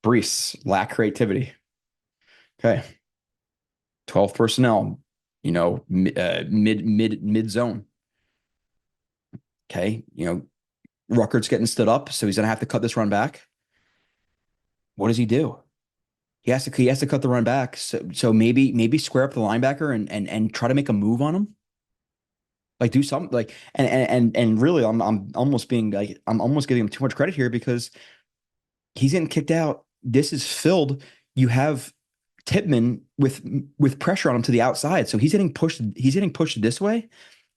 Breece, lack creativity. Okay. 12 personnel, mid zone. Okay. Ruckert's getting stood up, so he's gonna have to cut this run back. What does he do? He has to cut the run back. So maybe square up the linebacker and try to make a move on him. Like do something like and really I'm almost being like I'm almost giving him too much credit here because he's getting kicked out. This is filled. You have Titman with pressure on him to the outside. So he's getting pushed this way.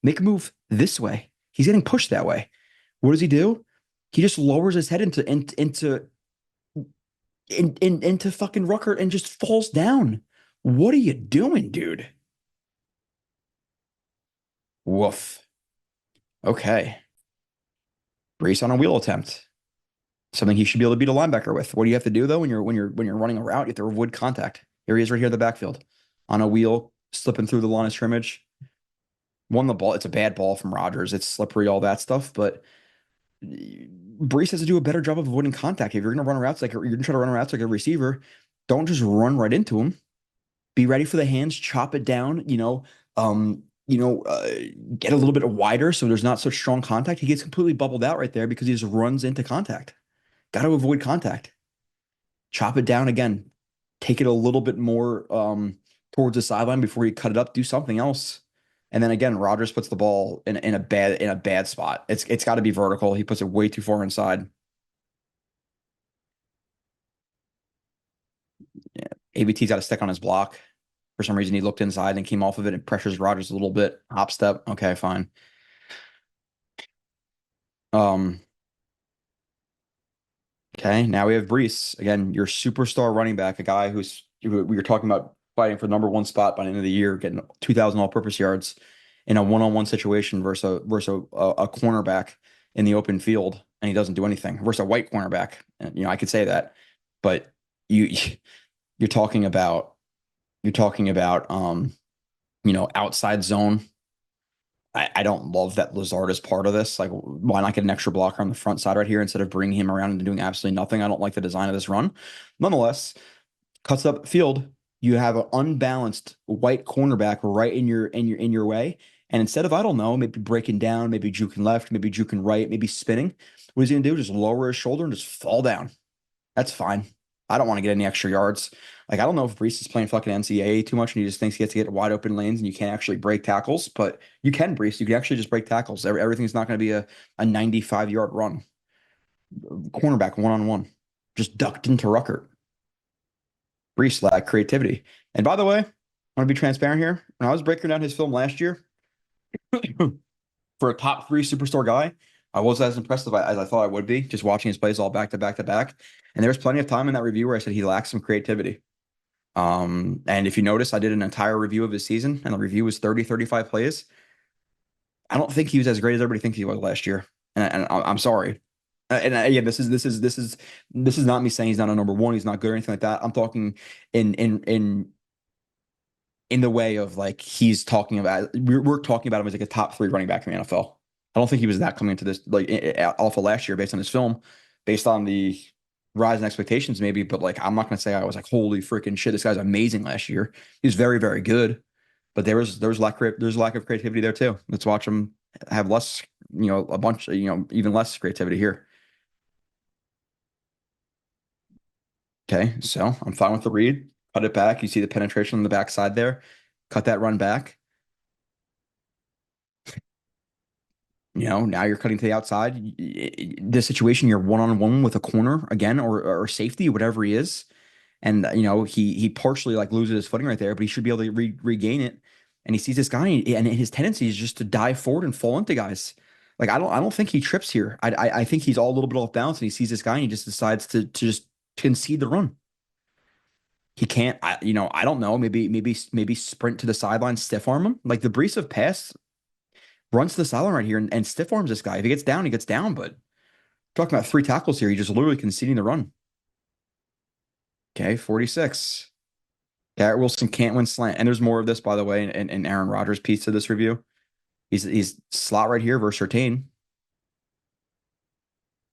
Make a move this way. He's getting pushed that way. What does he do? He just lowers his head into fucking Rucker and just falls down. What are you doing, dude? Woof. Okay. Brace on a wheel attempt. Something he should be able to beat a linebacker with. What do you have to do though when you're running a route? You have to avoid contact. Here he is right here in the backfield. On a wheel, slipping through the line of scrimmage. Won the ball. It's a bad ball from Rodgers. It's slippery, all that stuff. But Breece has to do a better job of avoiding contact. If you're gonna run routes like you're gonna try to run routes like a receiver, don't just run right into him. Be ready for the hands, chop it down, get a little bit wider so there's not such strong contact. He gets completely bubbled out right there because he just runs into contact. Got to avoid contact. Chop it down again. Take it a little bit more towards the sideline before you cut it up. Do something else. And then again, Rodgers puts the ball in a bad spot. It's got to be vertical. He puts it way too far inside. Yeah. ABT's got to stick on his block. For some reason, he looked inside and came off of it and pressures Rodgers a little bit. Hop step. Okay, fine. Um, okay, now we have Breece. Again, your superstar running back, a guy we were talking about fighting for the number one spot by the end of the year, getting 2,000 all-purpose yards in a one-on-one situation versus a cornerback in the open field, and he doesn't do anything. Versus a white cornerback, and, I could say that, but you you're talking about outside zone. I don't love that Lazard is part of this. Like, why not get an extra blocker on the front side right here instead of bringing him around and doing absolutely nothing? I don't like the design of this run. Nonetheless, cuts up field. You have an unbalanced white cornerback right in your way. And instead of, I don't know, maybe breaking down, maybe juking left, maybe juking right, maybe spinning, what he's gonna do? Just lower his shoulder and just fall down. That's fine. I don't want to get any extra yards. Like, I don't know if Breece is playing fucking NCAA too much and he just thinks he gets to get wide open lanes and you can't actually break tackles, but you can, Breece. You can actually just break tackles. Everything's not going to be a 95-yard run. Cornerback one-on-one. Just ducked into Ruckert. Breece lacked creativity. And by the way, I want to be transparent here. When I was breaking down his film last year, for a top three superstar guy, I wasn't as impressed as I thought I would be, just watching his plays all back to back to back. And there was plenty of time in that review where I said he lacks some creativity. And if you notice, I did an entire review of his season, and the review was 30, 35 plays. I don't think he was as great as everybody thinks he was last year. And I'm sorry. Again, this is not me saying he's not a number one, he's not good or anything like that. I'm talking in the way of like he's talking about we're talking about him as like a top three running back in the NFL. I don't think he was that coming into this like off of last year based on his film, based on the rise in expectations maybe, but like I'm not gonna say I was like holy freaking shit, this guy's amazing last year. He's very, very good, but there's lack of creativity there too. Let's watch him have less, a bunch, even less creativity here. Okay, so I'm fine with the read. Cut it back. You see the penetration on the backside there. Cut that run back. Now you're cutting to the outside. This situation, you're one-on-one with a corner again, or safety, whatever he is, and he partially like loses his footing right there, but he should be able to regain it. And he sees this guy, and his tendency is just to dive forward and fall into guys. Like I don't think he trips here. I think he's all a little bit off balance, and he sees this guy, and he just decides to just concede the run. He can't. I don't know. Maybe sprint to the sideline, stiff arm him. Like the Breece of pass runs to the sideline right here and stiff arms this guy. If he gets down, he gets down. But talking about three tackles here, he just literally conceding the run. Okay, 46. Garrett Wilson can't win slant. And there's more of this, by the way, in Aaron Rodgers' piece to this review. He's slot right here versus retain.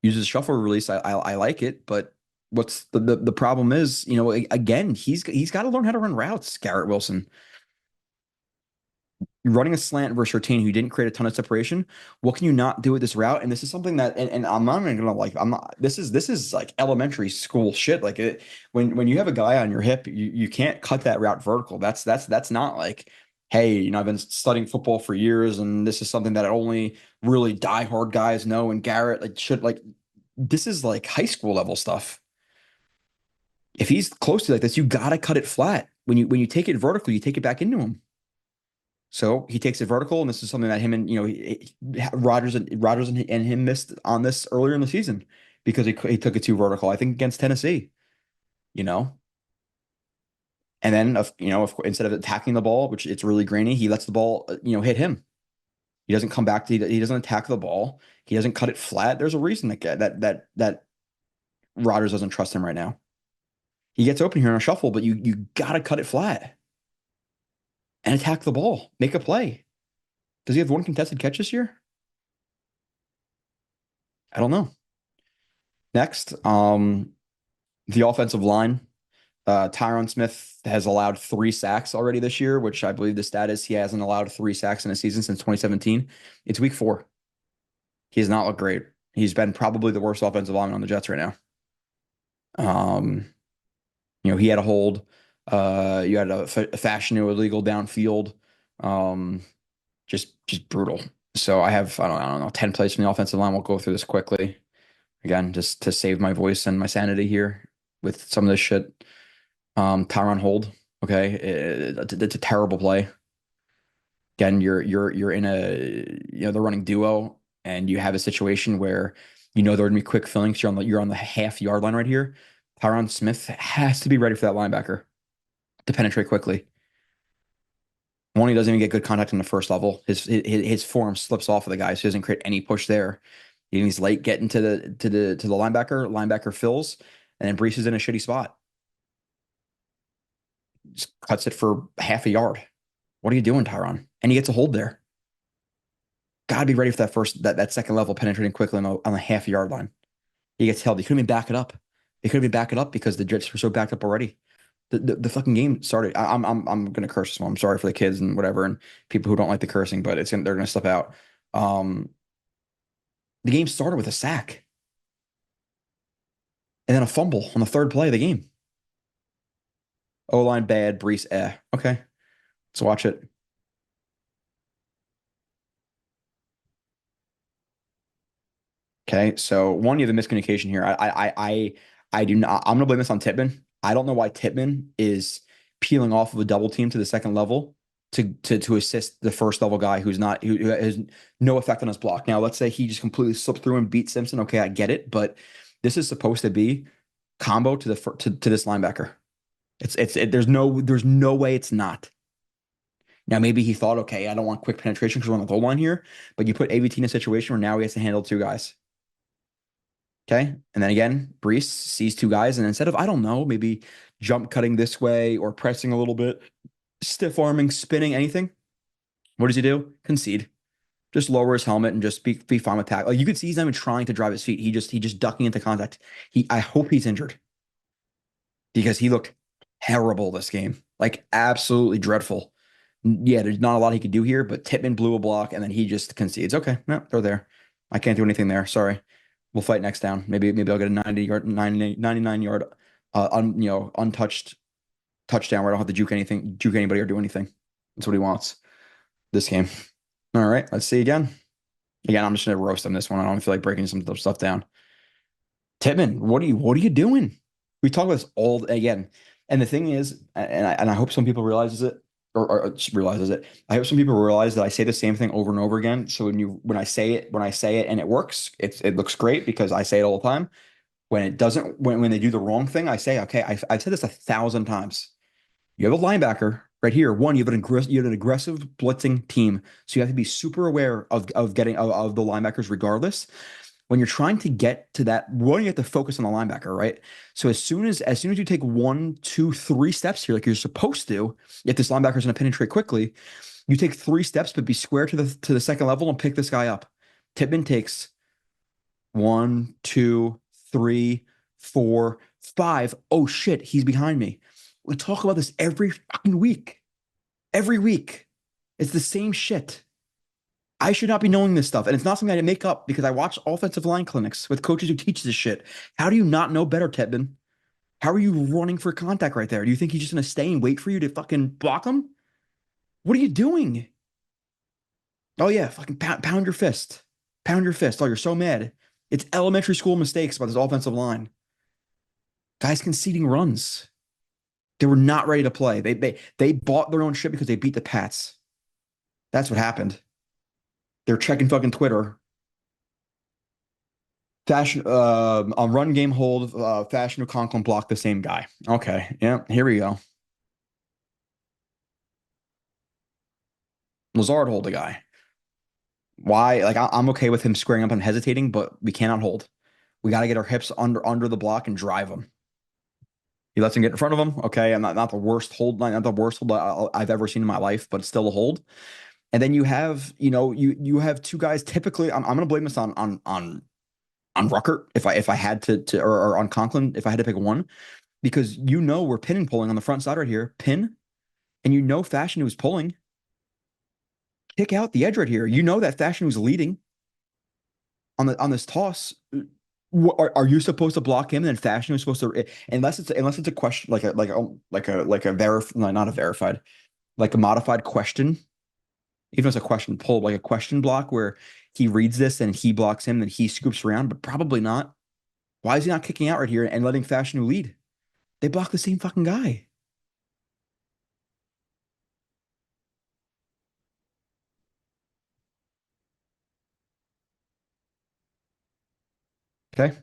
Uses shuffle release. I like it, but what's the problem is, again, he's got to learn how to run routes, Garrett Wilson. You're running a slant versus your team who didn't create a ton of separation. What can you not do with this route? And this is something that, and I'm not even gonna like, I'm not, this is like elementary school shit. Like when you have a guy on your hip, you can't cut that route vertical. That's not like, hey, I've been studying football for years and this is something that only really diehard guys know. And Garrett like should like, this is like high school level stuff. If he's close to like this, you gotta cut it flat. When you take it vertical, you take it back into him. So he takes it vertical, and this is something that him and Rodgers and him missed on this earlier in the season because he took it too vertical. I think against Tennessee, you know, and then instead of attacking the ball, which it's really grainy, he lets the ball hit him. He doesn't come back he doesn't attack the ball. He doesn't cut it flat. There's a reason that Rodgers doesn't trust him right now. He gets open here on a shuffle, but you gotta cut it flat and attack the ball, make a play. Does he have one contested catch this year? I don't know. Next, the offensive line. Tyron Smith has allowed 3 sacks already this year, which I believe the stat is he hasn't allowed 3 sacks in a season since 2017. It's week 4. He has not looked great. He's been probably the worst offensive lineman on the Jets right now. He had a hold. You had a fashion illegal downfield. Just brutal. So I don't know, 10 plays from the offensive line. We'll go through this quickly. Again, just to save my voice and my sanity here with some of this shit. Tyron hold. Okay. It's a terrible play. Again, you're in they're running duo and you have a situation where there are going to be quick fillings. You're on the half-yard line right here. Tyron Smith has to be ready for that linebacker to penetrate quickly. One, he doesn't even get good contact in the first level. His form slips off of the guy, so he doesn't create any push there. He's late getting to the linebacker. Linebacker fills, and then Breece is in a shitty spot. Just cuts it for half a yard. What are you doing, Tyron? And he gets a hold there. Gotta be ready for that second level penetrating quickly on the half-yard line. He gets held. He couldn't even back it up. He couldn't even back it up because the Jets were so backed up already. The fucking game started. I'm gonna curse this one. I'm sorry for the kids and whatever and people who don't like the cursing, but they're gonna slip out. The game started with a sack and then a fumble on the third play of the game. O-line bad, Breece, okay. Let's watch it. Okay, so one, you have a miscommunication here. I do not. I'm gonna blame this on Tippmann. I don't know why Tippmann is peeling off of a double team to the second level to assist the first level guy who has no effect on his block. Now, let's say he just completely slipped through and beat Simpson. Okay, I get it, but this is supposed to be combo to this linebacker. There's no way it's not. Now, maybe he thought, okay, I don't want quick penetration because we're on the goal line here, but you put AVT in a situation where now he has to handle 2 guys. Okay. And then again, Breece sees 2 guys. And instead of, I don't know, maybe jump cutting this way or pressing a little bit, stiff arming, spinning, anything, what does he do? Concede. Just lower his helmet and just be fine with tackle. Like you could see he's not even trying to drive his feet. He just ducking into contact. I hope he's injured because he looked terrible this game. Like absolutely dreadful. Yeah, there's not a lot he could do here, but Tippmann blew a block and then he just concedes. Okay, no, they're there. I can't do anything there. Sorry. We'll fight next down. Maybe I'll get a 99 yard, untouched touchdown where I don't have to juke anybody or do anything. That's what he wants this game. All right, let's see again. Again, I'm just gonna roast him this one. I don't feel like breaking some stuff down. Tippmann, what are you doing? We talk about this all again. And the thing is, and I hope some people realizes it or realizes it. I hope some people realize that I say the same thing over and over again. So when I say it and it works, it looks great because I say it all the time. When it doesn't, when they do the wrong thing, I say, okay, I've said this 1,000 times. You have a linebacker right here. One, you have an aggressive blitzing team, so you have to be super aware of getting of the linebackers regardless. When you're trying to get to that, one, you have to focus on the linebacker, right? So as soon as you take 1, 2, 3 steps here, like you're supposed to, if this linebacker's going to penetrate quickly, you take 3 steps, but be square to the second level and pick this guy up. Tippmann takes 1, 2, 3, 4, 5, oh shit, he's behind me. We talk about this every fucking week. Every week. It's the same shit. I should not be knowing this stuff. And it's not something I didn't make up because I watch offensive line clinics with coaches who teach this shit. How do you not know better, Tedman? How are you running for contact right there? Do you think he's just going to stay and wait for you to fucking block him? What are you doing? Oh, yeah, fucking pound your fist. Pound your fist. Oh, you're so mad. It's elementary school mistakes about this offensive line. Guys conceding runs. They were not ready to play. They bought their own shit because they beat the Pats. That's what happened. They're checking fucking Twitter. Fashion on run game hold, Fashion Conklin block the same guy. Okay, yeah, here we go. Lazard hold the guy. Why? Like I'm okay with him squaring up and hesitating, but we cannot hold. We got to get our hips under the block and drive him. He lets him get in front of him. Okay, I'm not the worst hold, not the worst hold I've ever seen in my life, but it's still a hold. And then you have, you have two guys. Typically, I'm going to blame this on Ruckert if I had to or on Conklin if I had to pick one, because we're pin and pulling on the front side right here, pin, and Fashion was pulling, kick out the edge right here. That Fashion was leading on this toss. Are you supposed to block him? And then Fashion was supposed to, unless it's a question like not a verified, like a modified question. Even if it's a question pull, like a question block where he reads this and he blocks him, then he scoops around, but probably not. Why is he not kicking out right here and letting Fashion lead? They block the same fucking guy. Okay.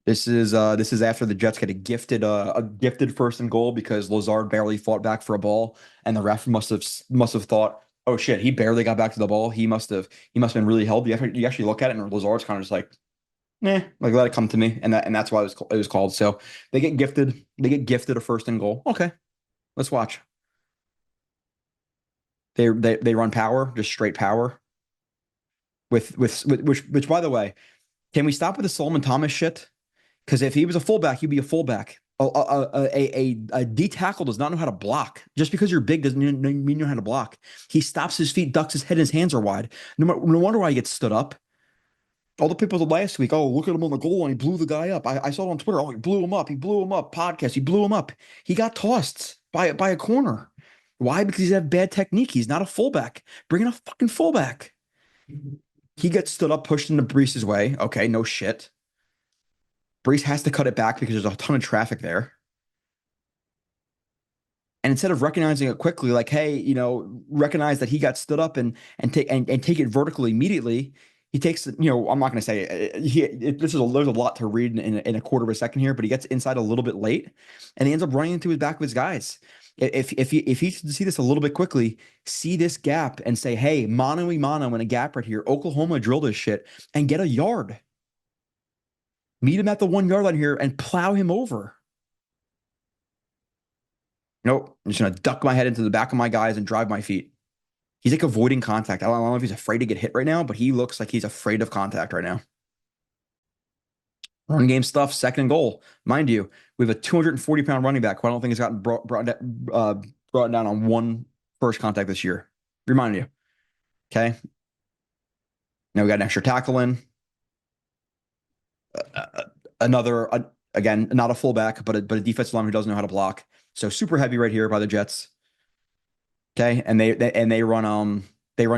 This is after the Jets get a gifted first and goal because Lazard barely fought back for a ball, and the ref must have thought, oh shit, he barely got back to the ball. He must have been really held. You actually look at it, and Lazard's kind of just like, like let it come to me, and that's why it was called. So they get gifted a first and goal. Okay, let's watch. They run power, just straight power with which by the way, can we stop with the Solomon Thomas shit? Because if he was a fullback, he'd be a fullback. A D tackle does not know how to block. Just because you're big doesn't mean you know how to block. He stops his feet, ducks his head, and his hands are wide. No wonder why he gets stood up. All the people last week, oh, look at him on the goal line. He blew the guy up. I saw it on Twitter. Oh, he blew him up. He blew him up. Podcast. He blew him up. He got tossed by a corner. Why? Because he's had bad technique. He's not a fullback. Bring in a fucking fullback. He gets stood up, pushed into Breece's way. Okay, no shit. Breece has to cut it back because there's a ton of traffic there. And instead of recognizing it quickly, like, hey, recognize that he got stood up and take it vertically immediately. He takes, I'm not going to say there's a lot to read in a quarter of a second here, but he gets inside a little bit late, and he ends up running into his back of his guys. If he see this a little bit quickly, see this gap and say, hey, mano y mano in a gap right here. Oklahoma drill this shit and get a yard. Meet him at the 1 yard line here and plow him over. Nope. I'm just going to duck my head into the back of my guys and drive my feet. He's like avoiding contact. I don't know if he's afraid to get hit right now, but he looks like he's afraid of contact right now. Run game stuff, second and goal. Mind you, we have a 240-pound running back who I don't think has gotten brought down on one first contact this year. Remind you. Okay. Now we got an extra tackle in. Again, not a fullback, but a defensive lineman who doesn't know how to block. So super heavy right here by the Jets. Okay, and they run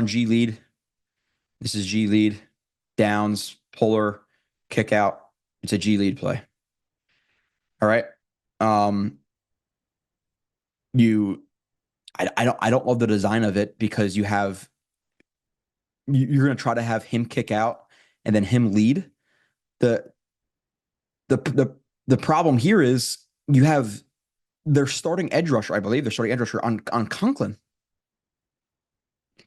G lead. This is G lead, downs, puller, kick out. It's a G lead play. All right. I don't love the design of it because you're going to try to have him kick out and then him lead. The problem here is you have their starting edge rusher, I believe, their starting edge rusher on Conklin.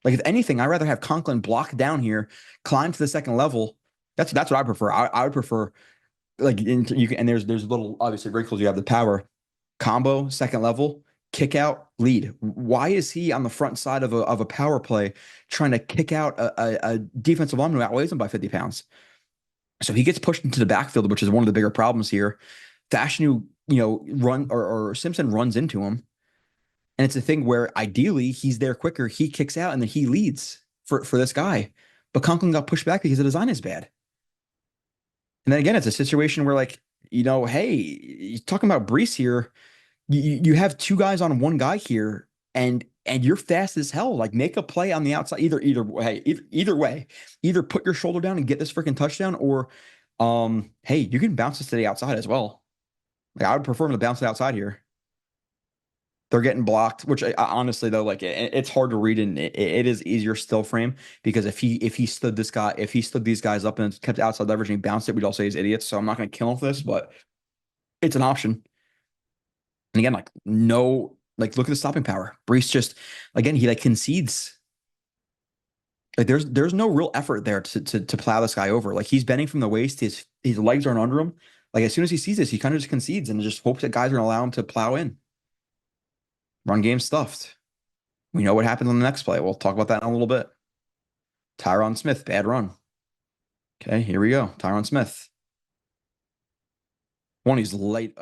Like, if anything, I'd rather have Conklin block down here, climb to the second level. That's what I prefer. I would prefer, like, and there's little, obviously, wrinkles. You have the power combo, second level, kick out, lead. Why is he on the front side of a power play trying to kick out a defensive lineman who outweighs him by 50 pounds? So he gets pushed into the backfield, which is one of the bigger problems here. Fashanu, run or Simpson runs into him. And it's a thing where ideally he's there quicker, he kicks out, and then he leads for this guy. But Conklin got pushed back because the design is bad. And then again, it's a situation where like, hey, you're talking about Breece here. You have two guys on one guy here, and you're fast as hell. Like make a play on the outside. Either way, either put your shoulder down and get this freaking touchdown, or hey, you can bounce this to the outside as well. Like I would prefer him to bounce it outside here. They're getting blocked, which honestly though, like it's hard to read, and it is easier still frame because if he stood these guys up and kept outside leverage and he bounced it, we'd all say he's idiots. So I'm not going to kill him for this, but it's an option. And again, like no, like look at the stopping power. Breece just again he like concedes. Like there's no real effort there to plow this guy over. Like he's bending from the waist, his legs aren't under him. Like as soon as he sees this, he kind of just concedes and just hopes that guys are going to allow him to plow in. Run game stuffed. We know what happens on the next play. We'll talk about that in a little bit. Tyron Smith, bad run. Okay, here we go. Tyron Smith. One, he's late.